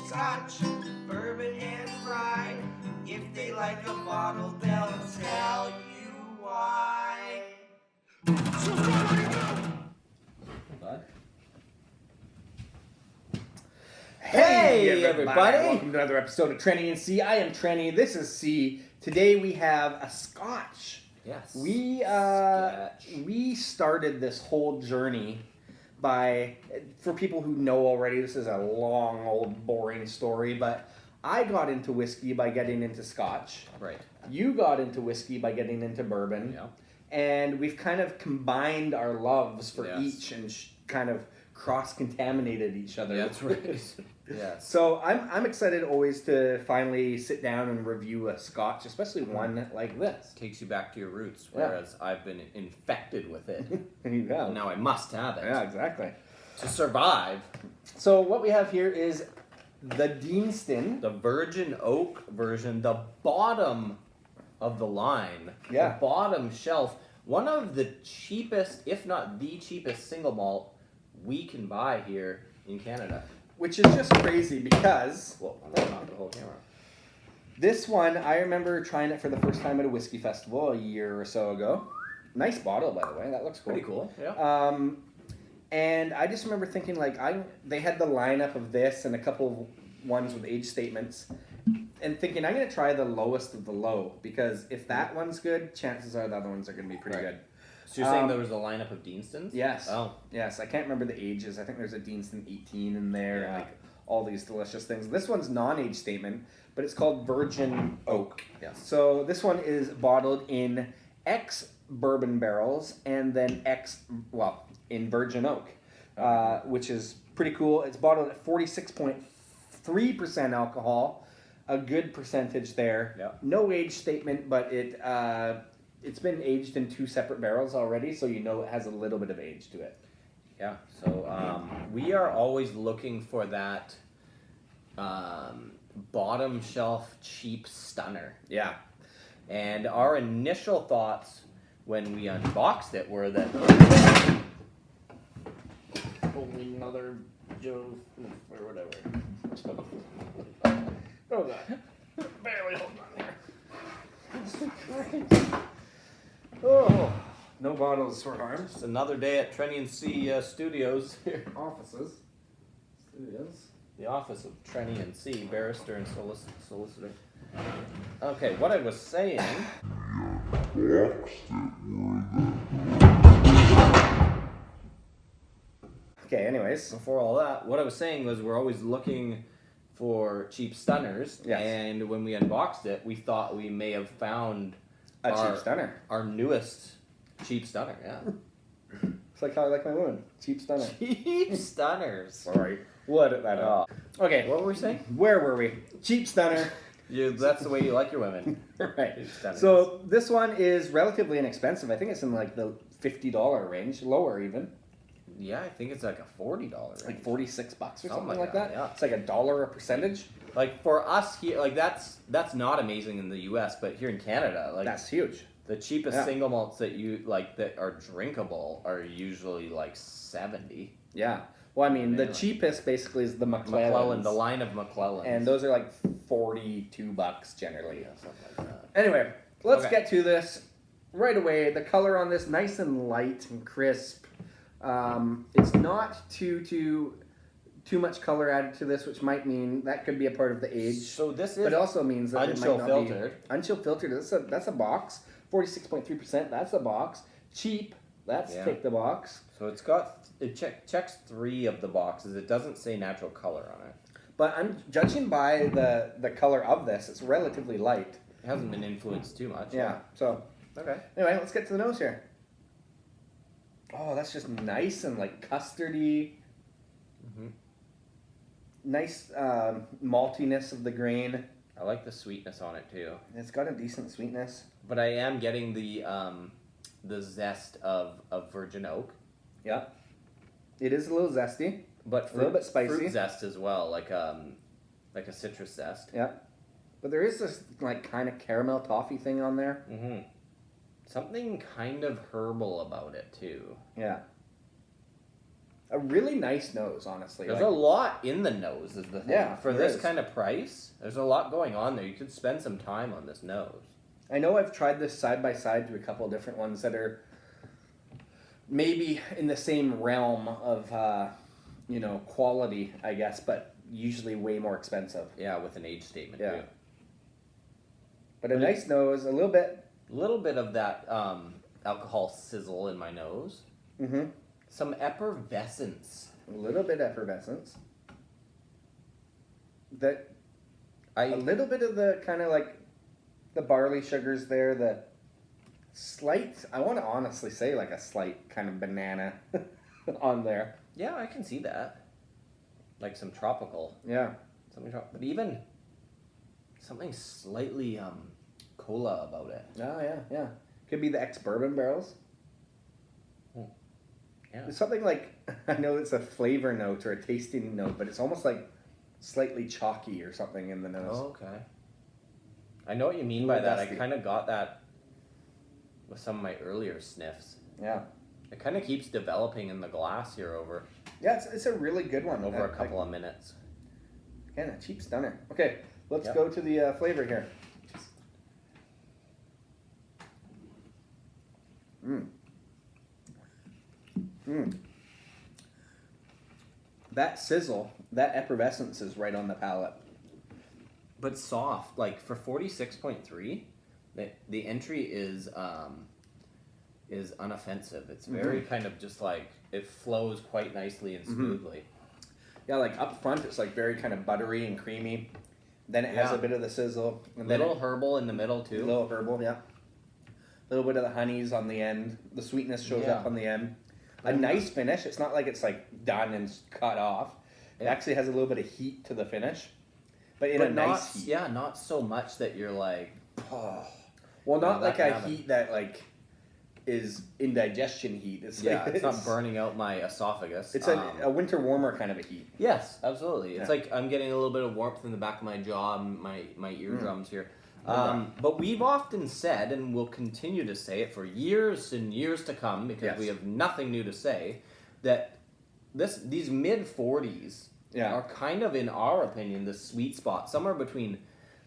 Scotch, bourbon, and rye. If they like a bottle, they'll tell you why. Hey everybody! Welcome to another episode of Trenny and C. I am Trenny. This is C. Today we have a Scotch. Yes. We started this whole journey by, for people who know already, this is a long, old, boring story, but I got into whiskey by getting into Scotch. Right. You got into whiskey by getting into bourbon. Yeah. And we've kind of combined our loves for Yes. each and kind of cross-contaminated each other. Yeah, that's right. Yes. So I'm excited always to finally sit down and review a Scotch, especially one like this. Takes you back to your roots, whereas I've been infected with it. Yeah. Now I must have it. Yeah, exactly. To survive. So what we have here is the Deanston. The virgin oak version, the bottom of the line. Yeah. The bottom shelf. One of the cheapest, if not the cheapest single malt we can buy here in Canada. Which is just crazy because... Well, I'm not the whole camera. This one, I remember trying it for the first time at a whiskey festival a year or so ago. Nice bottle, by the way. That looks cool. Pretty cool, yeah. And I just remember thinking, like, they had the lineup of this and a couple of ones with age statements, and thinking, I'm going to try the lowest of the low, because if that one's good, chances are the other ones are going to be pretty good. So you're saying there was a lineup of Deanstons? Yes. Oh. Yes, I can't remember the ages. I think there's a Deanston 18 in there, Yeah. and like all these delicious things. This one's non-age statement, but it's called Virgin Oak. Yes. So this one is bottled in X bourbon barrels and then in Virgin Oak, which is pretty cool. It's bottled at 46.3% alcohol, a good percentage there. Yeah. No age statement, but it's been aged in 2 separate barrels already, so you know it has a little bit of age to it. Yeah, so we are always looking for that bottom shelf cheap stunner. Yeah. And our initial thoughts when we unboxed it were that... Only another Joe or whatever. Oh god. Barely holding on there. Oh, no bottles for harm. It's another day at Trenny and C Studios here. Offices. Studios. The office of Trenny and C, barrister and solicitor. Okay, what I was saying... Okay, anyways. Before all that, what I was saying was we're always looking for cheap stunners. Yes. And when we unboxed it, we thought we may have found A cheap stunner. Our newest cheap stunner, yeah. It's like how I like my woman. Cheap stunner. Cheap stunners. Sorry. We'll edit that out. Okay. What were we saying? Where were we? Cheap stunner. That's the way you like your women. Right. Cheap stunners. So this one is relatively inexpensive. I think it's in like the $50 range, lower even. Yeah, I think it's like a $40 range. Like $46 or something like that, that. yeah. It's like $1 a percentage. Like for us here, like that's not amazing in the U.S., but here in Canada, like that's huge. The cheapest single malts that you like that are drinkable are usually like 70. Yeah. Well, I mean, the cheapest basically is the McClellan, the line of McClellan, and those are like $42 generally. Yeah, something like that. Anyway, let's get to this right away. The color on this nice and light and crisp. It's not too much color added to this, which might mean that could be a part of the age. So this is, but it also means that it might not filtered. Be unchill filtered. That's a box. 46.3%. That's a box. Cheap. That's tick the box. So it checks 3 of the boxes. It doesn't say natural color on it. But I'm judging by the color of this. It's relatively light. It hasn't been influenced too much. Yeah. So okay. Anyway, let's get to the nose here. Oh, that's just nice and like custardy. Mm-hmm. Nice maltiness of the grain. I like the sweetness on it too. It's got a decent sweetness. But I am getting the zest of virgin oak. Yeah. It is a little zesty. But a little bit spicy. Fruit zest as well, like a citrus zest. Yeah. But there is this like kind of caramel toffee thing on there. Mm-hmm. Something kind of herbal about it too. Yeah. A really nice nose, honestly. There's like, a lot in the nose is the thing. Yeah, For there this is. kind of price, there's a lot going on there. You could spend some time on this nose. I know I've tried this side by side to a couple of different ones that are maybe in the same realm of, quality, I guess, but usually way more expensive. Yeah, with an age statement Yeah. too. But a nice nose, a little bit. A little bit of that alcohol sizzle in my nose. Mm-hmm. Some effervescence. A little bit effervescence. That a I little bit of the kind of like the barley sugars there, the slight, I want to honestly say like a slight kind of banana on there. yeah, I can see that. Like some tropical, Yeah. but even something slightly cola about it. Oh, yeah. Could be the ex-bourbon barrels. Yeah. There's something like, I know it's a flavor note or a tasting note, but it's almost like slightly chalky or something in the nose. Oh, okay. I know what you mean A by little that. dusty. I kind of got that with some of my earlier sniffs. Yeah. It kind of keeps developing in the glass here over Yeah, it's a really good one. a couple of minutes. Again, a cheap stunner. Okay, let's Yep. go to the flavor here. That sizzle, that effervescence is right on the palate. But soft, like for 46.3, the entry is unoffensive. It's very kind of just like it flows quite nicely and smoothly. Yeah, like up front, it's like very kind of buttery and creamy. Then it has Yeah. a bit of the sizzle. A And then little herbal in the middle a too. little herbal, yeah. A little bit of the honeys on the end. The sweetness shows Yeah. up on the end. A nice finish. It's not like it's like done and cut off. It Yeah. actually has a little bit of heat to the finish, but in but a not, nice heat. yeah, not so much that you're like, oh. Well, not Yeah, like that a happened. heat that like is indigestion heat. It's Yeah, like, it's not burning out my esophagus. It's a winter warmer kind of a heat. Yes, absolutely. It's Yeah. like I'm getting a little bit of warmth in the back of my jaw and my eardrums here. Okay. But we've often said, and we'll continue to say it for years and years to come, because Yes. we have nothing new to say, that these mid 40s Yeah. are kind of, in our opinion, the sweet spot. Somewhere between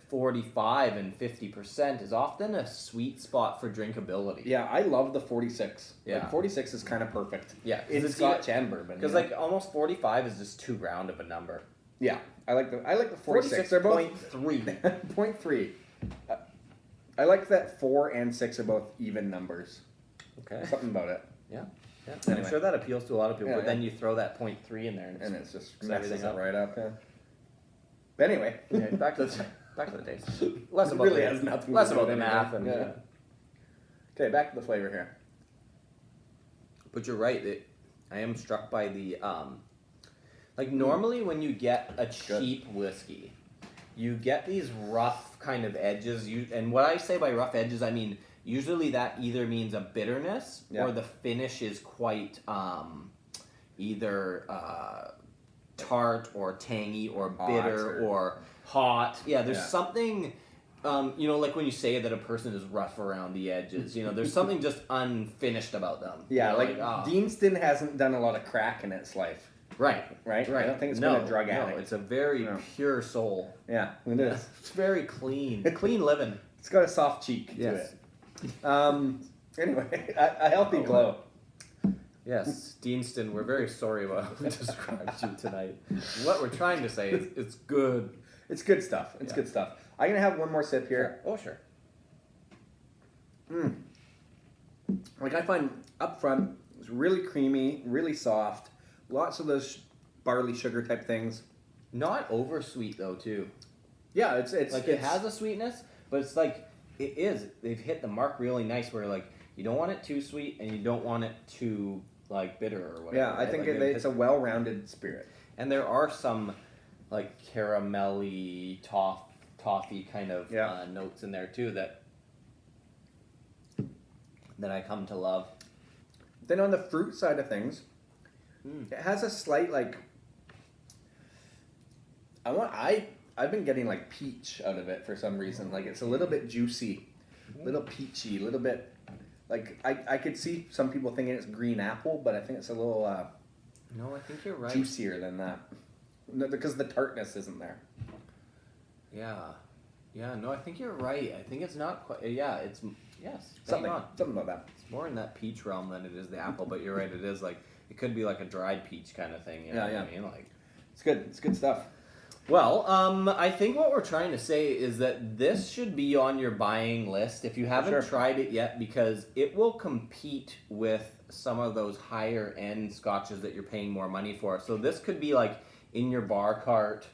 45 and 50% is often a sweet spot for drinkability. Yeah, I love the 46. Yeah. Like 46 is kind of perfect. Yeah, 'cause In it's Scotch and bourbon. Because you know? like almost 45 is just too round of a number. Yeah, I like the 46. They're both 46.3. 0.3. I like that 4 and 6 are both even numbers. Okay. Something about it. Yeah. Anyway. I'm sure that appeals to a lot of people, Yeah, but then yeah. you throw that 0.3 in there and And it's just screws messes everything it up. right up. Yeah. But anyway. Yeah, back to the taste. Less It about really the, has nothing less to do about with the anything. math and Yeah. Okay, back to the flavor here. But you're right. I am struck by the like normally when you get a cheap whiskey, you get these rough kind of edges. And what I say by rough edges, I mean usually that either means a bitterness Yeah. or the finish is quite either tart or tangy or bitter or- or hot. Yeah, there's Yeah. something. Like when you say that a person is rough around the edges, there's something just unfinished about them. Yeah, like ah. Deanston hasn't done a lot of crack in its life, Right. right? Right. I don't think it's no, been a drug no, addict. it's a very No. pure soul. Yeah, it is. It's very clean. Clean living. It's got a soft cheek Yes. to it. Anyway, a healthy Oh, glow. Yes, Deanston, we're very sorry about how we described you tonight. What we're trying to say is it's good. It's good stuff. It's Yeah. good stuff. I'm gonna have one more sip here. Oh, sure. Like I find up front, it's really creamy, really soft. Lots of those barley sugar type things. Not over sweet though, too. Yeah, it's Like it has a sweetness, but it's like it is. They've hit the mark really nice. Where like you don't want it too sweet and you don't want it too like bitter or whatever. Yeah, I right? think Like, it's a well-rounded spirit. And there are some like caramelly toffee kind of Yeah. notes in there too that I come to love. Then on the fruit side of things, it has a slight like. I've been getting like peach out of it for some reason. Like it's a little bit juicy, little peachy, a little bit. Like I could see some people thinking it's green apple, but I think it's a little No, I think you're right. juicier than that. No, because the tartness isn't there. Yeah. Yeah, no, I think you're right. I think it's not quite. Yeah, it's. Yes. Something On. about that. It's more in that peach realm than it is the apple, but you're right. It is like. It could be like a dried peach kind of thing. You know what I mean? Like. It's good. It's good stuff. Well, I think what we're trying to say is that this should be on your buying list if you haven't tried it yet, because it will compete with some of those higher end scotches that you're paying more money for. So this could be like in your bar cart,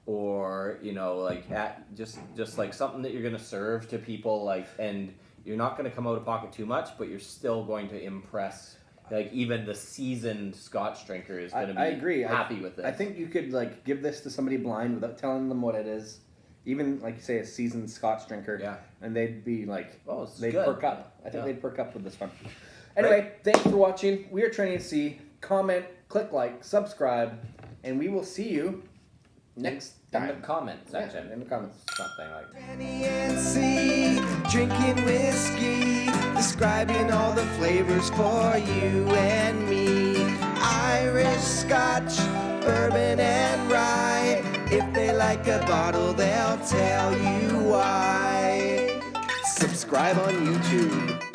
or like at just like something that you're going to serve to people, like, and you're not going to come out of pocket too much, but you're still going to impress. Like even the seasoned Scotch drinker is going to be happy with it. I think you could like give this to somebody blind without telling them what it is. Even like you say a seasoned Scotch drinker, and they'd be like, they'd perk up. I think they'd perk up with this one. Anyway, thanks for watching. We are Trinity C. Comment, click like, subscribe, and we will see you next time. In the comment section. Yeah, in the comments. Something like that. Trinity and C, drinking whiskey, describing all the flavors for you and me. Irish, Scotch, bourbon, and rye. If they like a bottle, they'll tell you why. Subscribe on YouTube.